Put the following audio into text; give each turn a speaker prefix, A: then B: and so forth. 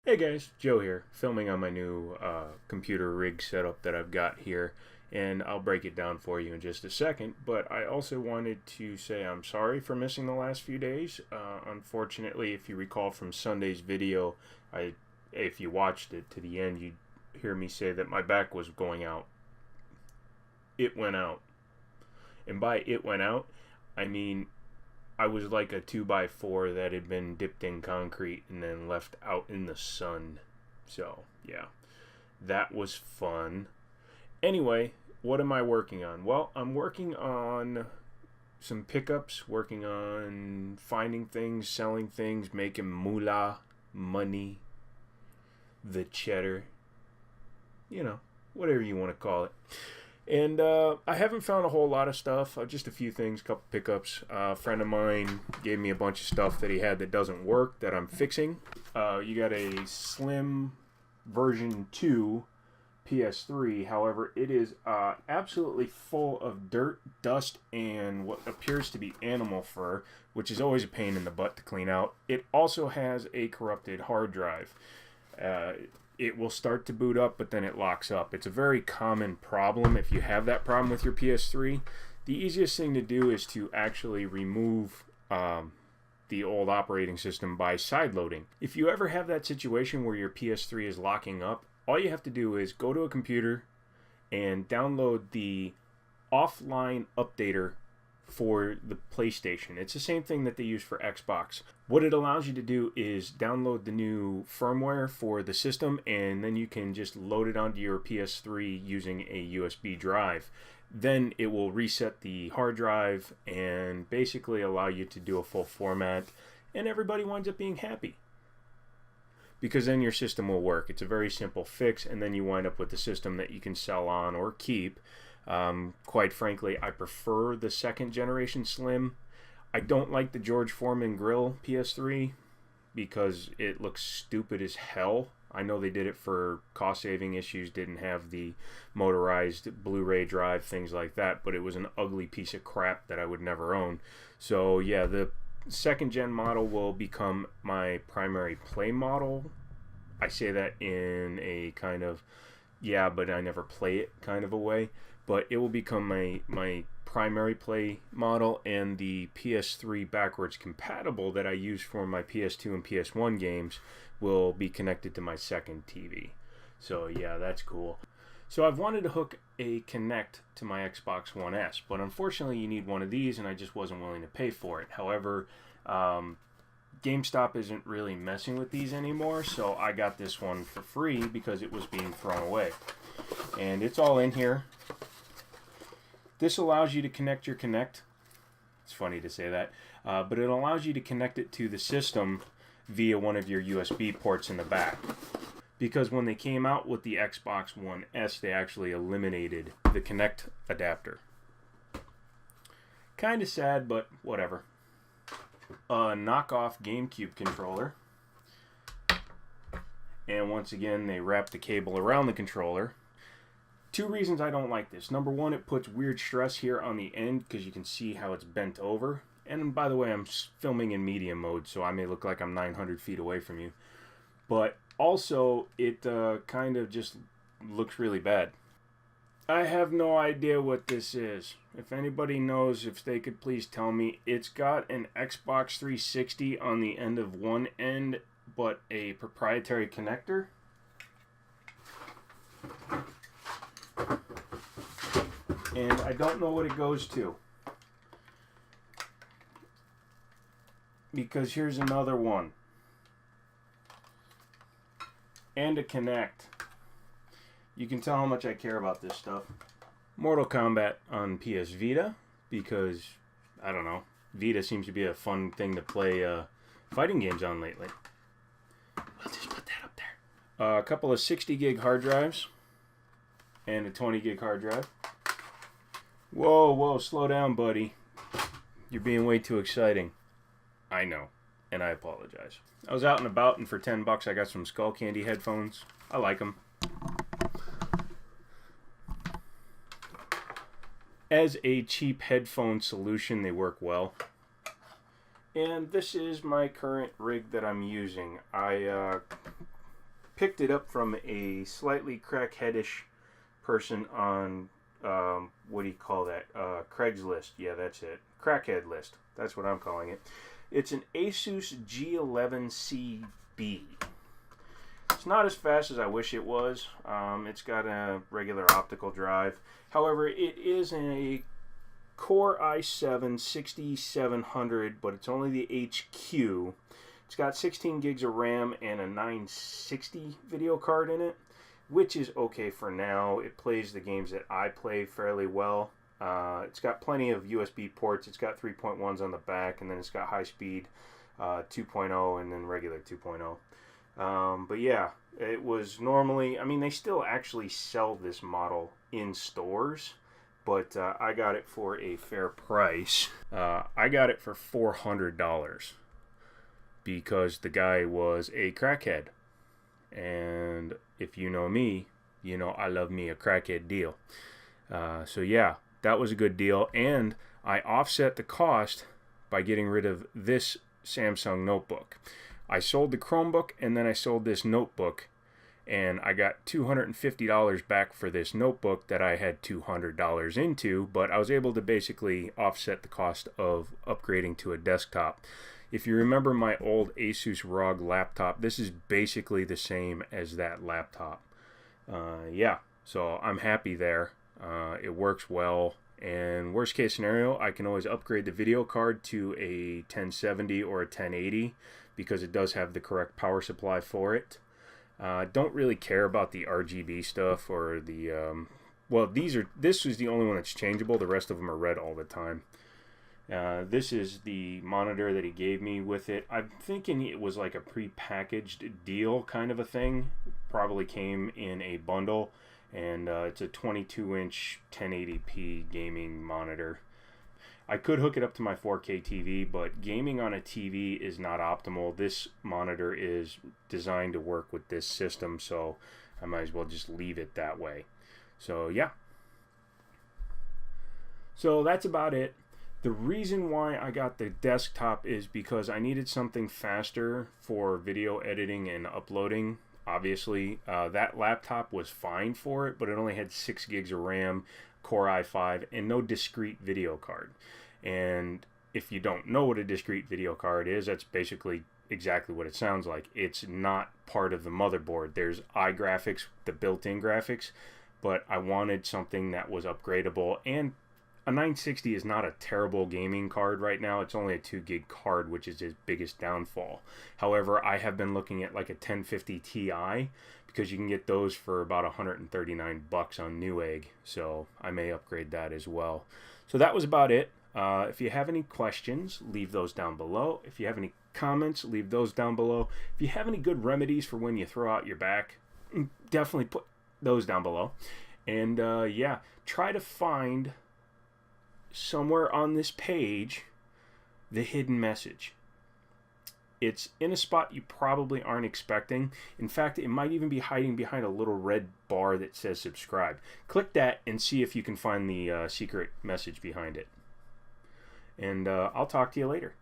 A: Hey guys, Joe here, filming on my new computer rig setup that I've got here, and I'll break it down for you in just a second, but I also wanted to say I'm sorry for missing the last few days. Unfortunately, if you recall from Sunday's video, if you watched it to the end, you'd hear me say that my back was going out. It went out. And by it went out, I mean I was like a 2x4 that had been dipped in concrete and then left out in the sun. So, yeah, that was fun. Anyway, what am I working on? Well, I'm working on some pickups, working on finding things, selling things, making moolah, money, the cheddar, whatever you want to call it. And I haven't found a whole lot of stuff, just a few things, a couple pickups. A friend of mine gave me a bunch of stuff that he had that doesn't work that I'm fixing. You got a Slim version 2 PS3, however, it is absolutely full of dirt, dust, and what appears to be animal fur, which is always a pain in the butt to clean out. It also has a corrupted hard drive. It will start to boot up, but then it locks up. It's a very common problem if you have that problem with your PS3. The easiest thing to do is to actually remove the old operating system by sideloading. If you ever have that situation where your PS3 is locking up, all you have to do is go to a computer and download the offline updater for the PlayStation. It's the same thing that they use for Xbox. What it allows you to do is download the new firmware for the system, and then you can just load it onto your PS3 using a USB drive. Then it will reset the hard drive and basically allow you to do a full format, and everybody winds up being happy, because then your system will work. It's a very simple fix, and then you wind up with a system that you can sell on or keep. Quite frankly, I prefer the second generation Slim. I don't like the George Foreman grill PS3 because it looks stupid as hell. I know they did it for cost saving issues, didn't have the motorized Blu-ray drive, things like that, but it was an ugly piece of crap that I would never own. So yeah, the second gen model will become my primary play model. I say that in a kind of, yeah, but I never play it kind of a way. But it will become my primary play model, and the PS3 backwards compatible that I use for my PS2 and PS1 games will be connected to my second TV. So yeah, that's cool. So I've wanted to hook a Kinect to my Xbox One S, but unfortunately you need one of these, and I just wasn't willing to pay for it. However, GameStop isn't really messing with these anymore, so I got this one for free because it was being thrown away. And it's all in here. This allows you to connect your Kinect. It's funny to say that, but it allows you to connect it to the system via one of your USB ports in the back. Because when they came out with the Xbox One S, they actually eliminated the Kinect adapter. Kind of sad, but whatever. A knockoff GameCube controller. And once again, they wrapped the cable around the controller. Two reasons I don't like this. Number one, it puts weird stress here on the end because you can see how it's bent over. And by the way, I'm filming in medium mode, so I may look like I'm 900 feet away from you. But also, it kind of just looks really bad. I have no idea what this is. If anybody knows, if they could please tell me. It's got an Xbox 360 on the end of one end, but a proprietary connector. And I don't know what it goes to. Because here's another one. And a Kinect. You can tell how much I care about this stuff. Mortal Kombat on PS Vita, because, I don't know, Vita seems to be a fun thing to play fighting games on lately. We'll just put that up there. A couple of 60 gig hard drives. And a 20 gig hard drive. Whoa, slow down, buddy. You're being way too exciting. I know, and I apologize. I was out and about, and for $10 I got some Skull Candy headphones. I like them. As a cheap headphone solution, they work well. And this is my current rig that I'm using. I picked it up from a slightly crackheadish person on, what do you call that? Craigslist. Yeah, that's it. Crackhead list. That's what I'm calling it. It's an Asus G11CB. It's not as fast as I wish it was. It's got a regular optical drive. However, it is a Core i7 6700, but it's only the HQ. It's got 16 gigs of RAM and a 960 video card in it, which is okay for now. It plays the games that I play fairly well. It's got plenty of USB ports. It's got 3.1s on the back, and then it's got high speed 2.0 and then regular 2.0. But yeah, it was normally, I mean, they still actually sell this model in stores, but I got it for a fair price. I got it for $400 because the guy was a crackhead. And if you know me, you know I love me a crackhead deal. So yeah, that was a good deal. And I offset the cost by getting rid of this Samsung notebook. I sold the Chromebook and then I sold this notebook, and I got $250 back for this notebook that I had $200 into, but I was able to basically offset the cost of upgrading to a desktop. If you remember my old Asus ROG laptop, this is basically the same as that laptop. Yeah, so I'm happy there. It works well, and worst case scenario, I can always upgrade the video card to a 1070 or a 1080 because it does have the correct power supply for it. Don't really care about the RGB stuff or the well, this is the only one that's changeable. The rest of them are red all the time. This is the monitor that he gave me with it. I'm thinking it was like a pre-packaged deal kind of a thing. Probably came in a bundle, and it's a 22-inch 1080p gaming monitor. I could hook it up to my 4K TV, but gaming on a TV is not optimal. This monitor is designed to work with this system, so I might as well just leave it that way. So yeah. So that's about it. The reason why I got the desktop is because I needed something faster for video editing and uploading. Obviously, that laptop was fine for it, but it only had 6 gigs of RAM, Core i5, and no discrete video card. And if you don't know what a discrete video card is, that's basically exactly what it sounds like. It's not part of the motherboard. There's iGraphics, the built-in graphics, but I wanted something that was upgradable, and a 960 is not a terrible gaming card right now. It's only a 2 gig card, which is its biggest downfall. However, I have been looking at like a 1050 Ti because you can get those for about $139 on Newegg. So I may upgrade that as well. So that was about it. If you have any questions, leave those down below. If you have any comments, leave those down below. If you have any good remedies for when you throw out your back, definitely put those down below. And yeah, try to find somewhere on this page the hidden message. It's in a spot you probably aren't expecting. In fact, it might even be hiding behind a little red bar that says subscribe. Click that and see if you can find the secret message behind it. And I'll talk to you later.